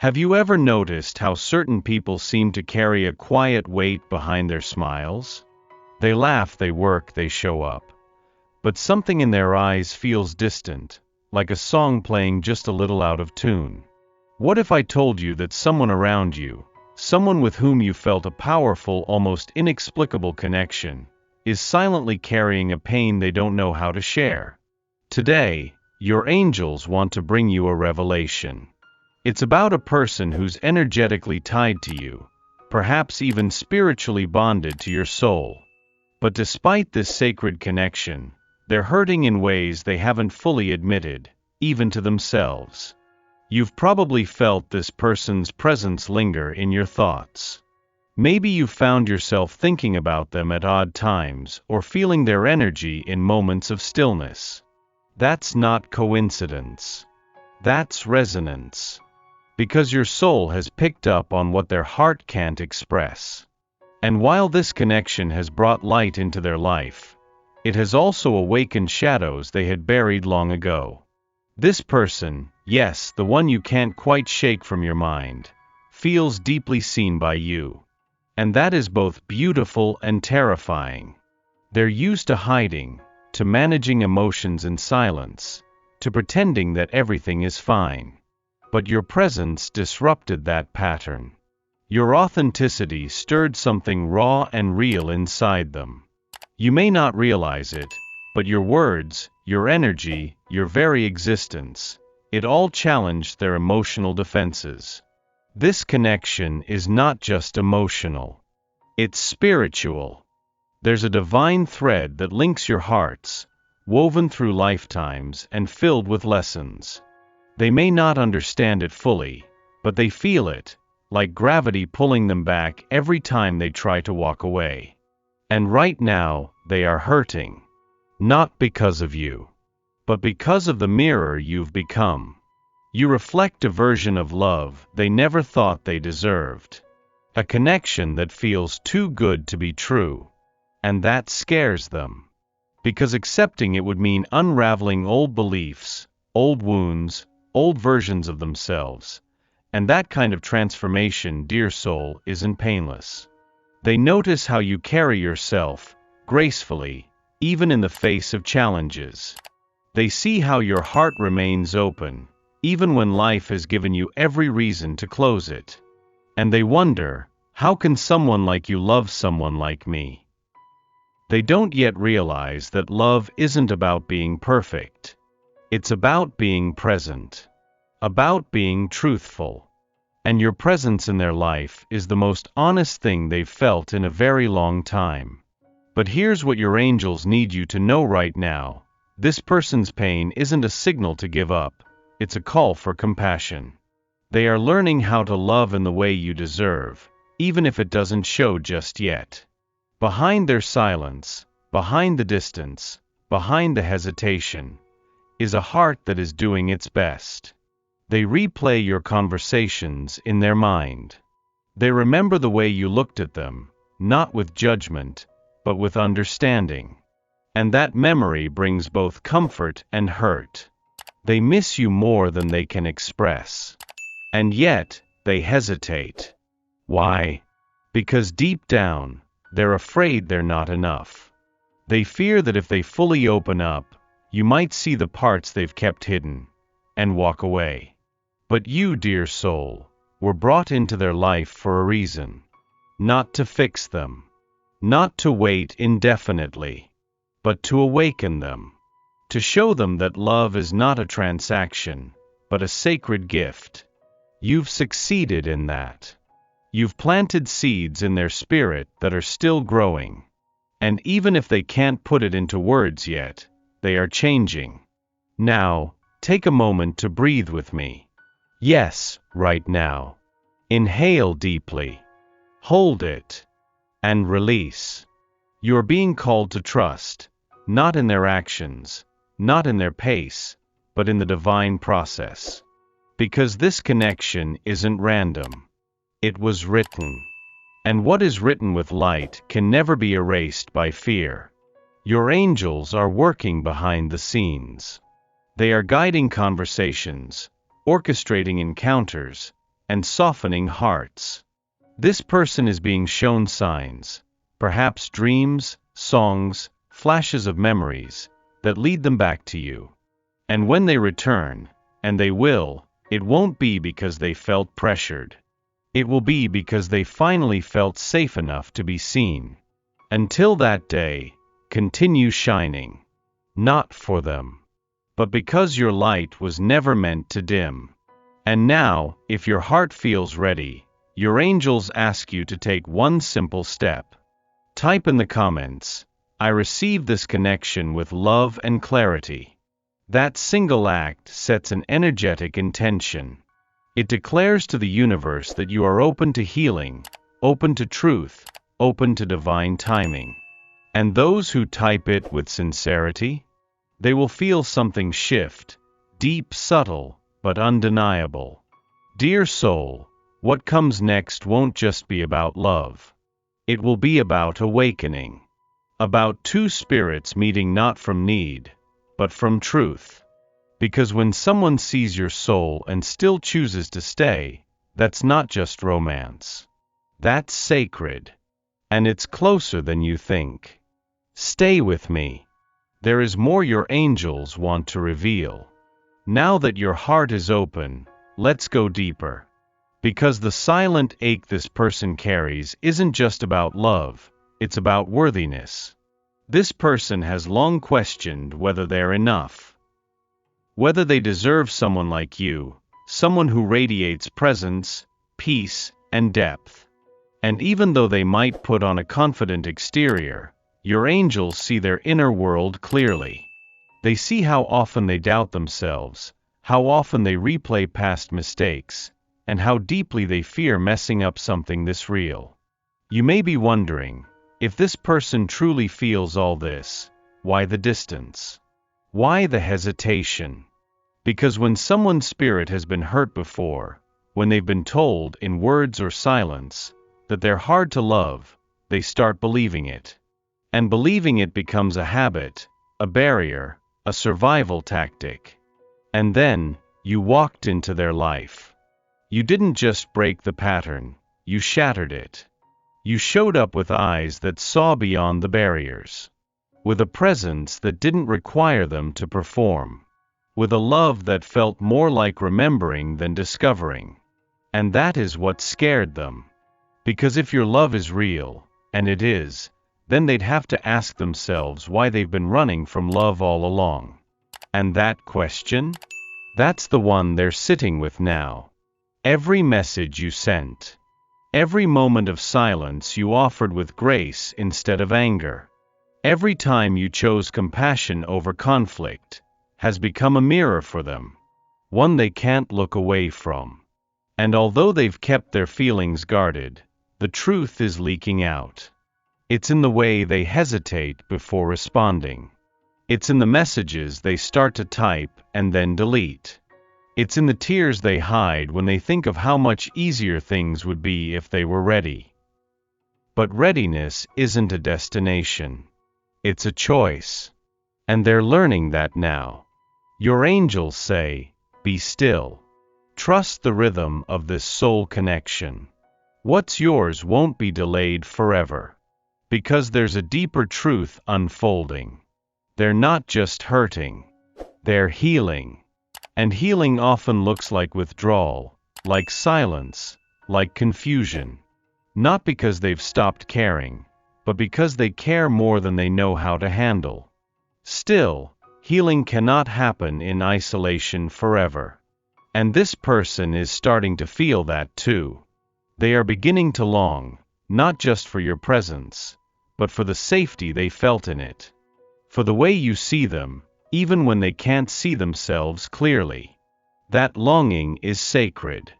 Have you ever noticed how certain people seem to carry a quiet weight behind their smiles? They laugh, they work, they show up. But something in their eyes feels distant, like a song playing just a little out of tune. What if I told you that someone around you, someone with whom you felt a powerful, almost inexplicable connection, is silently carrying a pain they don't know how to share? Today, your angels want to bring you a revelation. It's about a person who's energetically tied to you, perhaps even spiritually bonded to your soul. But despite this sacred connection, they're hurting in ways they haven't fully admitted, even to themselves. You've probably felt this person's presence linger in your thoughts. Maybe you found yourself thinking about them at odd times or feeling their energy in moments of stillness. That's not coincidence. That's resonance. Because your soul has picked up on what their heart can't express. And while this connection has brought light into their life, it has also awakened shadows they had buried long ago. This person, yes, the one you can't quite shake from your mind, feels deeply seen by you. And that is both beautiful and terrifying. They're used to hiding, to managing emotions in silence, to pretending that everything is fine. But your presence disrupted that pattern. Your authenticity stirred something raw and real inside them. You may not realize it, but your words, your energy, your very existence, it all challenged their emotional defenses. This connection is not just emotional. It's spiritual. There's a divine thread that links your hearts, woven through lifetimes and filled with lessons. They may not understand it fully, but they feel it, like gravity pulling them back every time they try to walk away. And right now, they are hurting. Not because of you, but because of the mirror you've become. You reflect a version of love they never thought they deserved. A connection that feels too good to be true. And that scares them. Because accepting it would mean unraveling old beliefs, old wounds, old versions of themselves, and that kind of transformation, dear soul, isn't painless. They notice how you carry yourself, gracefully, even in the face of challenges. They see how your heart remains open, even when life has given you every reason to close it. And they wonder, how can someone like you love someone like me? They don't yet realize that love isn't about being perfect. It's about being present, about being truthful. And your presence in their life is the most honest thing they've felt in a very long time. But here's what your angels need you to know right now. This person's pain isn't a signal to give up, it's a call for compassion. They are learning how to love in the way you deserve, even if it doesn't show just yet. Behind their silence, behind the distance, behind the hesitation, is a heart that is doing its best. They replay your conversations in their mind. They remember the way you looked at them, not with judgment, but with understanding. And that memory brings both comfort and hurt. They miss you more than they can express. And yet, they hesitate. Why? Because deep down, they're afraid they're not enough. They fear that if they fully open up, you might see the parts they've kept hidden, and walk away. But you, dear soul, were brought into their life for a reason. Not to fix them. Not to wait indefinitely. But to awaken them. To show them that love is not a transaction, but a sacred gift. You've succeeded in that. You've planted seeds in their spirit that are still growing. And even if they can't put it into words yet, they are changing. Now, take a moment to breathe with me. Yes, right now. Inhale deeply. Hold it. And release. You're being called to trust, not in their actions, not in their pace, but in the divine process. Because this connection isn't random. It was written. And what is written with light can never be erased by fear. Your angels are working behind the scenes. They are guiding conversations, orchestrating encounters, and softening hearts. This person is being shown signs, perhaps dreams, songs, flashes of memories, that lead them back to you. And when they return, and they will, it won't be because they felt pressured. It will be because they finally felt safe enough to be seen. Until that day, continue shining. Not for them, but because your light was never meant to dim. And now, if your heart feels ready, your angels ask you to take one simple step. Type in the comments, "I receive this connection with love and clarity." That single act sets an energetic intention. It declares to the universe that you are open to healing, open to truth, open to divine timing. And those who type it with sincerity, they will feel something shift, deep, subtle, but undeniable. Dear soul, what comes next won't just be about love. It will be about awakening. About two spirits meeting not from need, but from truth. Because when someone sees your soul and still chooses to stay, that's not just romance. That's sacred. And it's closer than you think. Stay with me. There is more your angels want to reveal. Now that your heart is open, let's go deeper. Because the silent ache this person carries isn't just about love, it's about worthiness. This person has long questioned whether they're enough. Whether they deserve someone like you, someone who radiates presence, peace, and depth. And even though they might put on a confident exterior, your angels see their inner world clearly. They see how often they doubt themselves, how often they replay past mistakes, and how deeply they fear messing up something this real. You may be wondering, if this person truly feels all this, why the distance? Why the hesitation? Because when someone's spirit has been hurt before, when they've been told in words or silence that they're hard to love, they start believing it. And believing it becomes a habit, a barrier, a survival tactic. And then, you walked into their life. You didn't just break the pattern, you shattered it. You showed up with eyes that saw beyond the barriers. With a presence that didn't require them to perform. With a love that felt more like remembering than discovering. And that is what scared them. Because if your love is real, and it is, then they'd have to ask themselves why they've been running from love all along. And that question? That's the one they're sitting with now. Every message you sent. Every moment of silence you offered with grace instead of anger. Every time you chose compassion over conflict, has become a mirror for them. One they can't look away from. And although they've kept their feelings guarded, the truth is leaking out. It's in the way they hesitate before responding. It's in the messages they start to type and then delete. It's in the tears they hide when they think of how much easier things would be if they were ready. But readiness isn't a destination. It's a choice. And they're learning that now. Your angels say, "Be still. Trust the rhythm of this soul connection. What's yours won't be delayed forever. Because there's a deeper truth unfolding. They're not just hurting. They're healing. And healing often looks like withdrawal, like silence, like confusion. Not because they've stopped caring, but because they care more than they know how to handle. Still, healing cannot happen in isolation forever. And this person is starting to feel that too. They are beginning to long, not just for your presence, but for the safety they felt in it. For the way you see them, even when they can't see themselves clearly. That longing is sacred.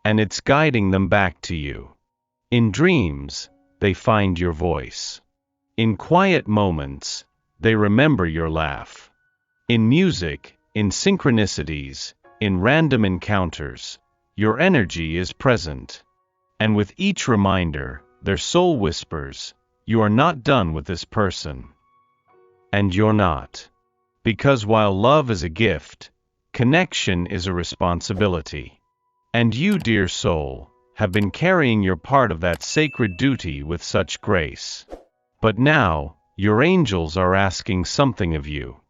And it's guiding them back to you. In dreams, they find your voice. In quiet moments, they remember your laugh. In music, in synchronicities, in random encounters, your energy is present. And with each reminder, their soul whispers, "You are not done with this person." And you're not. Because while love is a gift, connection is a responsibility. And you, dear soul, have been carrying your part of that sacred duty with such grace. But now, your angels are asking something of you.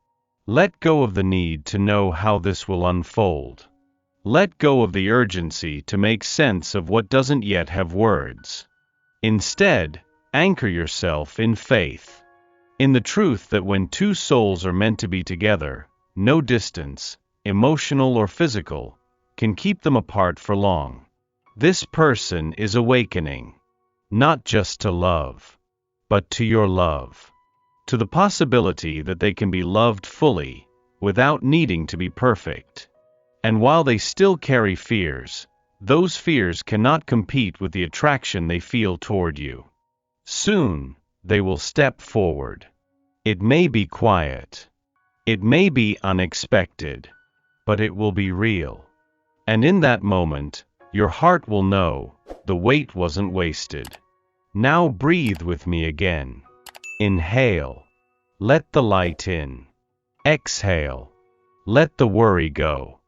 Let go of the need to know how this will unfold. Let go of the urgency to make sense of what doesn't yet have words. Instead, anchor yourself in faith. In the truth that when two souls are meant to be together, no distance, emotional or physical, can keep them apart for long. This person is awakening, not just to love, but to your love. To the possibility that they can be loved fully, without needing to be perfect. And while they still carry fears, those fears cannot compete with the attraction they feel toward you. Soon, they will step forward. It may be quiet. It may be unexpected. But it will be real. And in that moment, your heart will know, the wait wasn't wasted. Now breathe with me again. Inhale. Let the light in. Exhale. Let the worry go.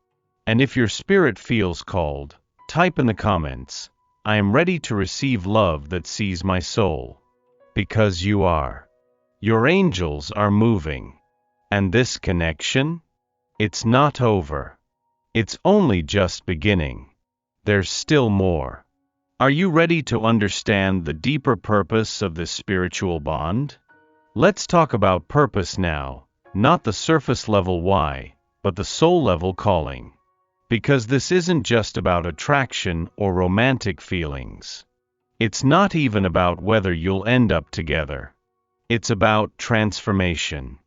And if your spirit feels called, type in the comments, I am ready to receive love that sees my soul. Because you are. Your angels are moving. And this connection? It's not over. It's only just beginning. There's still more. Are you ready to understand the deeper purpose of this spiritual bond? Let's talk about purpose now, not the surface level why, but the soul level calling. Because this isn't just about attraction or romantic feelings. It's not even about whether you'll end up together. It's about transformation.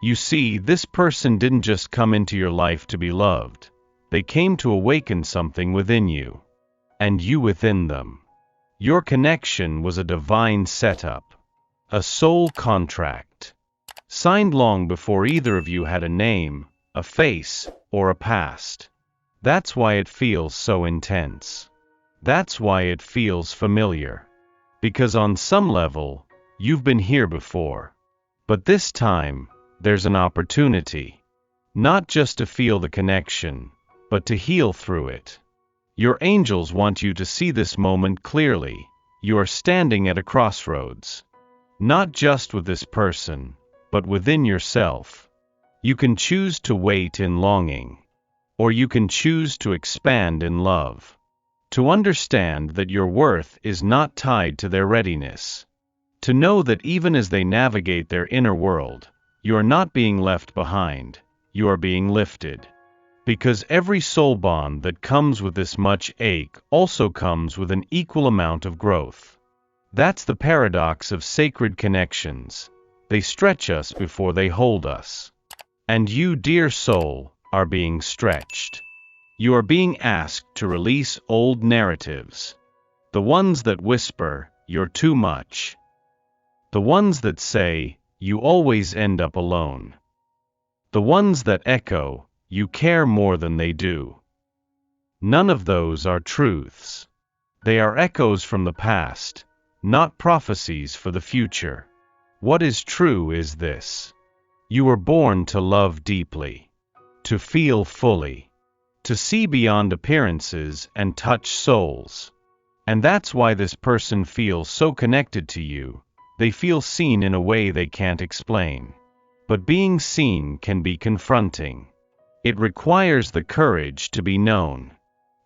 You see, this person didn't just come into your life to be loved. They came to awaken something within you. And you within them. Your connection was a divine setup. A soul contract. Signed long before either of you had a name, a face, or a past. That's why it feels so intense. That's why it feels familiar. Because on some level, you've been here before. But this time, there's an opportunity. Not just to feel the connection, but to heal through it. Your angels want you to see this moment clearly. You are standing at a crossroads. Not just with this person, but within yourself. You can choose to wait in longing. Or you can choose to expand in love. To understand that your worth is not tied to their readiness. To know that even as they navigate their inner world, you are not being left behind, you are being lifted. Because every soul bond that comes with this much ache also comes with an equal amount of growth. That's the paradox of sacred connections. They stretch us before they hold us. And you, dear soul, are being stretched. You are being asked to release old narratives. The ones that whisper, you're too much. The ones that say, you always end up alone. The ones that echo, you care more than they do. None of those are truths. They are echoes from the past, not prophecies for the future. What is true is this. You were born to love deeply, to feel fully, to see beyond appearances and touch souls. And that's why this person feels so connected to you. They feel seen in a way they can't explain. But being seen can be confronting. It requires the courage to be known.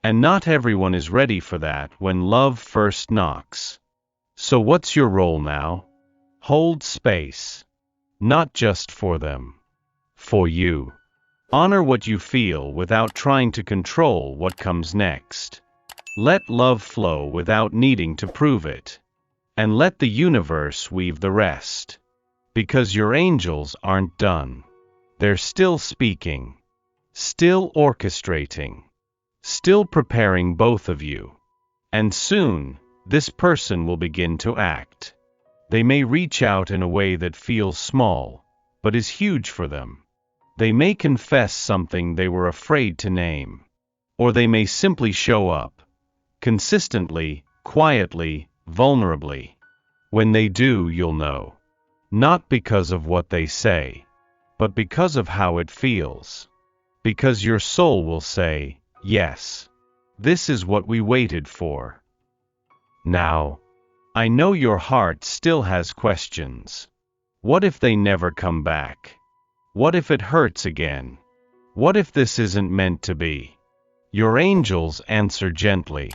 And not everyone is ready for that when love first knocks. So what's your role now? Hold space. Not just for them. For you. Honor what you feel without trying to control what comes next. Let love flow without needing to prove it. And let the universe weave the rest. Because your angels aren't done. They're still speaking. Still orchestrating. Still preparing both of you. And soon, this person will begin to act. They may reach out in a way that feels small, but is huge for them. They may confess something they were afraid to name. Or they may simply show up. Consistently, quietly, vulnerably. When they do, you'll know. Not because of what they say, but because of how it feels. Because your soul will say, yes. This is what we waited for. Now, I know your heart still has questions. What if they never come back? What if it hurts again? What if this isn't meant to be? Your angels answer gently.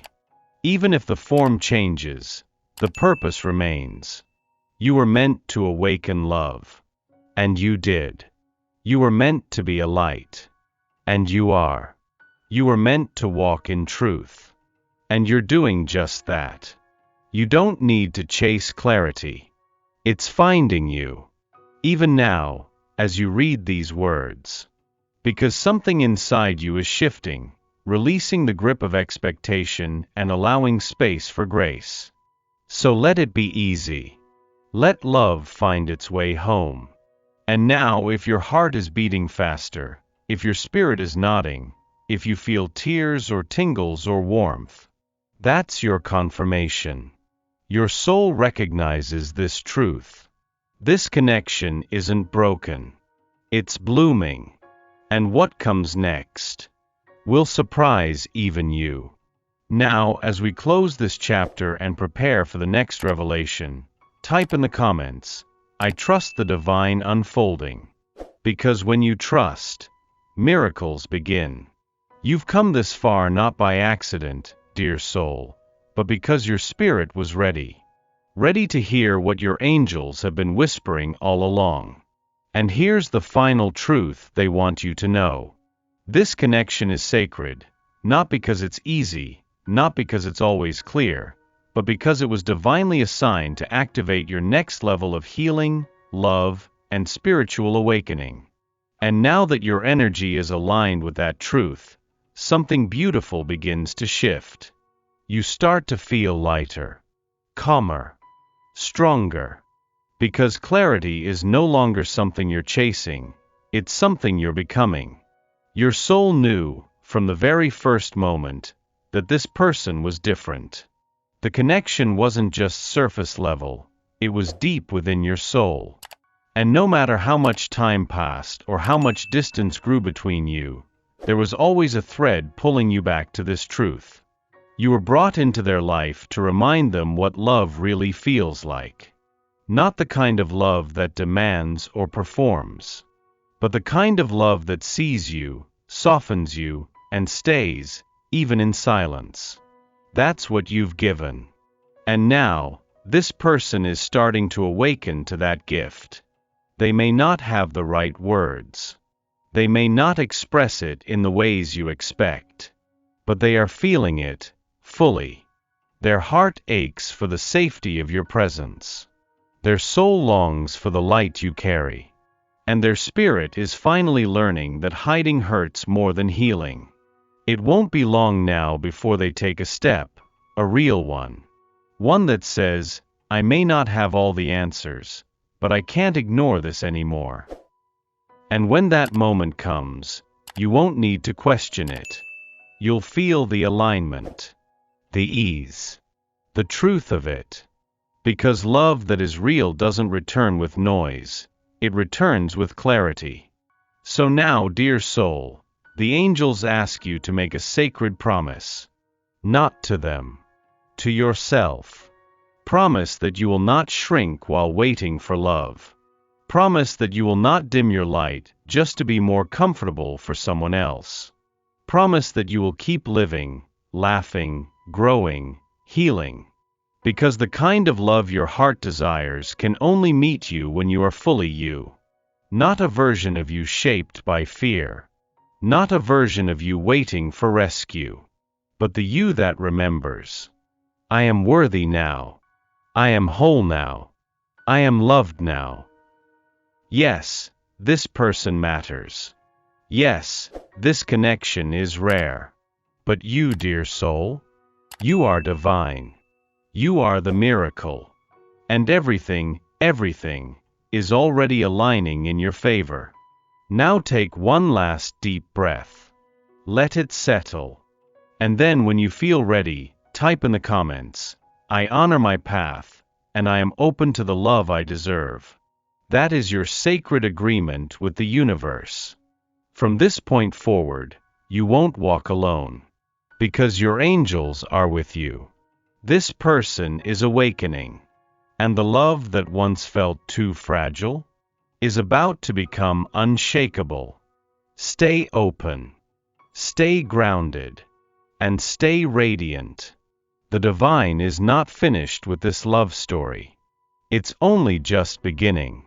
Even if the form changes, the purpose remains. You were meant to awaken love. And you did. You were meant to be a light. And you are. You were meant to walk in truth. And you're doing just that. You don't need to chase clarity. It's finding you. Even now, as you read these words. Because something inside you is shifting, releasing the grip of expectation and allowing space for grace. So let it be easy. Let love find its way home. And now, if your heart is beating faster, if your spirit is nodding, if you feel tears or tingles or warmth, that's your confirmation. Your soul recognizes this truth. This connection isn't broken. It's blooming. And what comes next will surprise even you. Now, as we close this chapter and prepare for the next revelation, type in the comments, I trust the divine unfolding. Because when you trust, miracles begin. You've come this far not by accident, dear soul, but because your spirit was ready. Ready to hear what your angels have been whispering all along. And here's the final truth they want you to know. This connection is sacred, not because it's easy, not because it's always clear, but because it was divinely assigned to activate your next level of healing, love, and spiritual awakening. And now that your energy is aligned with that truth, something beautiful begins to shift. You start to feel lighter, calmer, stronger. Because clarity is no longer something you're chasing, it's something you're becoming. Your soul knew, from the very first moment, that this person was different. The connection wasn't just surface level, it was deep within your soul. And no matter how much time passed or how much distance grew between you, there was always a thread pulling you back to this truth. You were brought into their life to remind them what love really feels like. Not the kind of love that demands or performs, but the kind of love that sees you, softens you, and stays, even in silence. That's what you've given. And now, this person is starting to awaken to that gift. They may not have the right words. They may not express it in the ways you expect. But they are feeling it, fully. Their heart aches for the safety of your presence. Their soul longs for the light you carry. And their spirit is finally learning that hiding hurts more than healing. It won't be long now before they take a step, a real one. One that says, I may not have all the answers, but I can't ignore this anymore. And when that moment comes, you won't need to question it. You'll feel the alignment, the ease, the truth of it. Because love that is real doesn't return with noise, it returns with clarity. So now, dear soul, the angels ask you to make a sacred promise. Not to them, to yourself. Promise that you will not shrink while waiting for love. Promise that you will not dim your light just to be more comfortable for someone else. Promise that you will keep living, laughing, growing, healing. Because the kind of love your heart desires can only meet you when you are fully you. Not a version of you shaped by fear. Not a version of you waiting for rescue. But the you that remembers. I am worthy now. I am whole now. I am loved now. Yes, this person matters. Yes, this connection is rare. But you, dear soul, you are divine. You are the miracle. And everything, is already aligning in your favor. Now take one last deep breath. Let it settle. And then when you feel ready, type in the comments, I honor my path, and I am open to the love I deserve. That is your sacred agreement with the universe. From this point forward, you won't walk alone. because your angels are with you. This person is awakening, and the love that once felt too fragile is about to become unshakable. Stay open, stay grounded, and stay radiant. The divine is not finished with this love story. It's only just beginning.